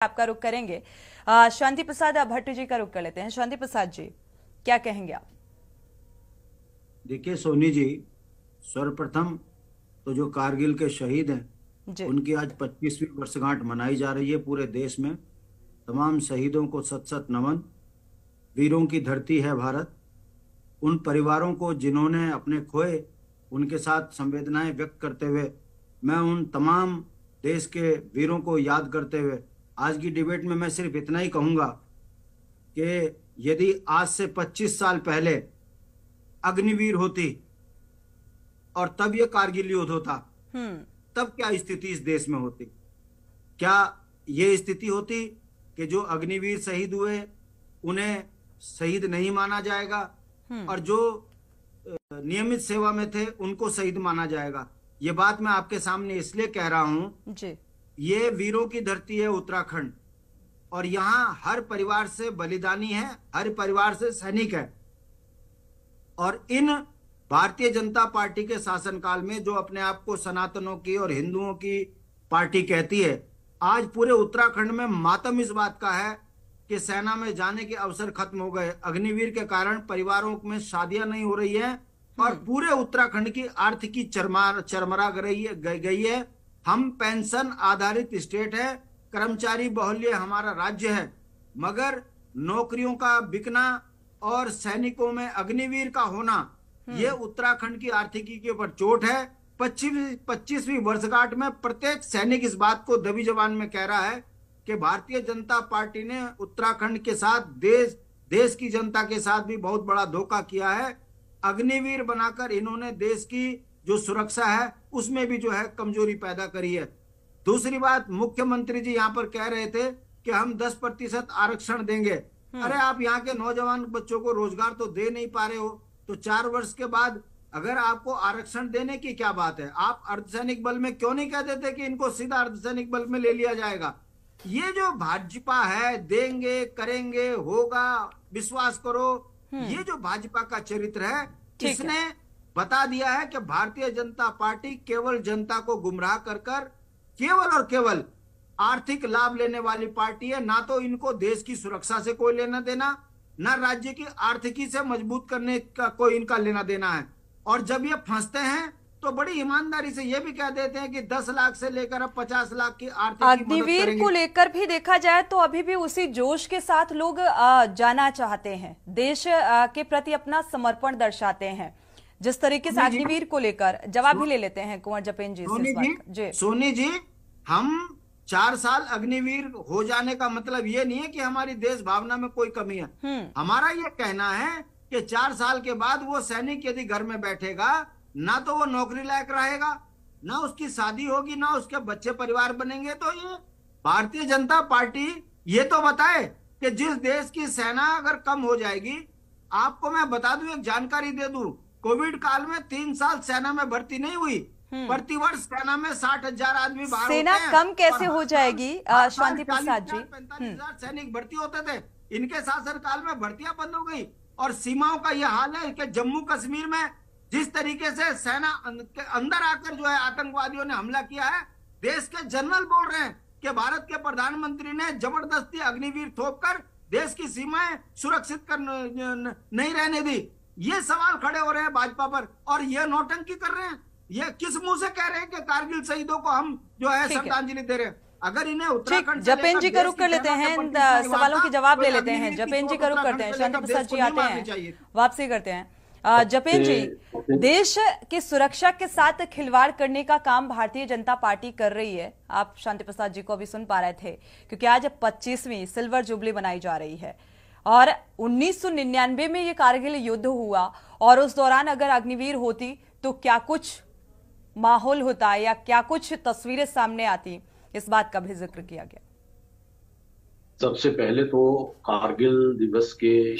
आपका रुख करेंगे। शांति प्रसाद भट्ट जी का रुख कर लेते हैं। शांति प्रसाद जी, क्या कहेंगे आप? देखिए सोनी जी, सर्वप्रथम तो जो कारगिल के शहीद हैं जी। उनकी आज 25वीं वर्षगांठ मनाई जा रही है पूरे देश में। तमाम शहीदों को सत सत नमन। वीरों की धरती है भारत। उन परिवारों को जिन्होंने अपने खोए, उनके साथ संवेदनाएं व्यक्त करते हुए मैं उन तमाम देश के वीरों को याद करते हुए आज की डिबेट में मैं सिर्फ इतना ही कहूंगा कि यदि आज से 25 साल पहले अग्निवीर होती और तब ये कारगिल युद्ध होता, हम्म। तब क्या स्थिति इस देश में होती? क्या ये स्थिति होती कि जो अग्निवीर शहीद हुए उन्हें शहीद नहीं माना जाएगा हम्म। और जो नियमित सेवा में थे उनको शहीद माना जाएगा? ये बात मैं आपके सामने इसलिए कह रहा हूं, जी। ये वीरों की धरती है उत्तराखंड, और यहाँ हर परिवार से बलिदानी है, हर परिवार से सैनिक है। और इन भारतीय जनता पार्टी के शासनकाल में जो अपने आप को सनातनों की और हिंदुओं की पार्टी कहती है, आज पूरे उत्तराखंड में मातम इस बात का है कि सेना में जाने के अवसर खत्म हो गए। अग्निवीर के कारण परिवारों में शादियां नहीं हो रही हैं और पूरे उत्तराखंड की आर्थिकी चरमरा गई है। हम पेंशन आधारित स्टेट है, कर्मचारी बहुल्य हमारा राज्य है, मगर नौकरियों का बिकना और सैनिकों में अग्निवीर का होना, ये उत्तराखंड की आर्थिकी के ऊपर चोट है। 25वीं वर्षगांठ में प्रत्येक सैनिक इस बात को दबी जबान में कह रहा है कि भारतीय जनता पार्टी ने उत्तराखंड के साथ देश की जनता के साथ भी बहुत बड़ा धोखा किया है। अग्निवीर बनाकर इन्होंने देश की जो सुरक्षा है उसमें भी जो है कमजोरी पैदा करी है। दूसरी बात, मुख्यमंत्री जी यहाँ पर कह रहे थे कि हम 10% आरक्षण देंगे। अरे आप यहाँ के नौजवान बच्चों को रोजगार तो दे नहीं पा रहे हो, तो 4 वर्ष के बाद अगर आपको आरक्षण देने की क्या बात है? आप अर्धसैनिक बल में क्यों नहीं कह देते कि इनको सीधा अर्धसैनिक बल में ले लिया जाएगा? ये जो भाजपा है, देंगे, करेंगे, होगा, विश्वास करो, ये जो भाजपा का चरित्र है, ठीक है। इसने बता दिया है कि भारतीय जनता पार्टी केवल जनता को गुमराह कर केवल और केवल आर्थिक लाभ लेने वाली पार्टी है। ना तो इनको देश की सुरक्षा से कोई लेना देना, ना राज्य की आर्थिकी से मजबूत करने का कोई इनका लेना देना है। और जब ये फंसते हैं तो बड़ी ईमानदारी से ये भी कह देते हैं कि 10 लाख से लेकर अब 50 लाख की आर्थिक मदद अग्निवीर करेंगे। को लेकर भी देखा जाए तो अभी भी उसी जोश के साथ लोग जाना चाहते हैं, देश के प्रति अपना समर्पण दर्शाते हैं। जिस तरीके से अग्निवीर को लेकर जवाब भी ले लेते हैं कुंवर जपेन जी से इस बात का। जी। सोनी जी, हम 4 साल अग्निवीर हो जाने का मतलब ये नहीं है कि हमारी देश भावना में कोई कमी है। हमारा ये कहना है कि 4 साल के बाद वो सैनिक यदि घर में बैठेगा, ना तो वो नौकरी लायक रहेगा, ना उसकी शादी होगी, ना उसके बच्चे परिवार बनेंगे। तो ये भारतीय जनता पार्टी ये तो बताए कि जिस देश की सेना अगर कम हो जाएगी, आपको मैं बता दूं, एक जानकारी दे दूं, कोविड काल में 3 साल सेना में भर्ती नहीं हुई। प्रतिवर्ष सेना में 60,000 आदमी बाहर सेना होते हैं कम कैसे और हो जाएगी? शांति प्रसाद जी, 45,000 सैनिक भर्ती होते थे। इनके शासनकाल में भर्तियां बंद हो गई। और सीमाओं का यह हाल है कि जम्मू कश्मीर में जिस तरीके से सेना के अंदर आकर जो है आतंकवादियों ने हमला किया है, देश के जनरल बोल रहे हैं कि भारत के प्रधानमंत्री ने जबरदस्ती अग्निवीर थोपकर देश की सीमाएं सुरक्षित कर नहीं रहने दी। ये सवाल खड़े हो रहे हैं भाजपा पर, और ये नौटंकी कर रहे हैं। ये किस मुंह से कह रहे हैं कि कारगिल शहीदों को हम जो है श्रद्धांजलि दे रहे हैं? अगर इन्हें उत्तराखंड से जपेन जी का रुख कर लेते हैं, सवालों के जवाब ले लेते हैं। जपेन जी का रुख करते हैं, शांति प्रसाद जी आते हैं, वापसी करते हैं। जपेन जी, देश की सुरक्षा के साथ खिलवाड़ करने का काम भारतीय जनता पार्टी कर रही है। आप शांति प्रसाद जी को अभी सुन पा रहे थे, क्योंकि आज 25वीं सिल्वर जुबली मनाई जा रही है और 1999 में ये कारगिल युद्ध हुआ, और उस दौरान अगर अग्निवीर होती तो क्या कुछ माहौल होता या क्या कुछ तस्वीरें सामने आती, इस बात का भी जिक्र किया गया। सबसे पहले तो कारगिल दिवस के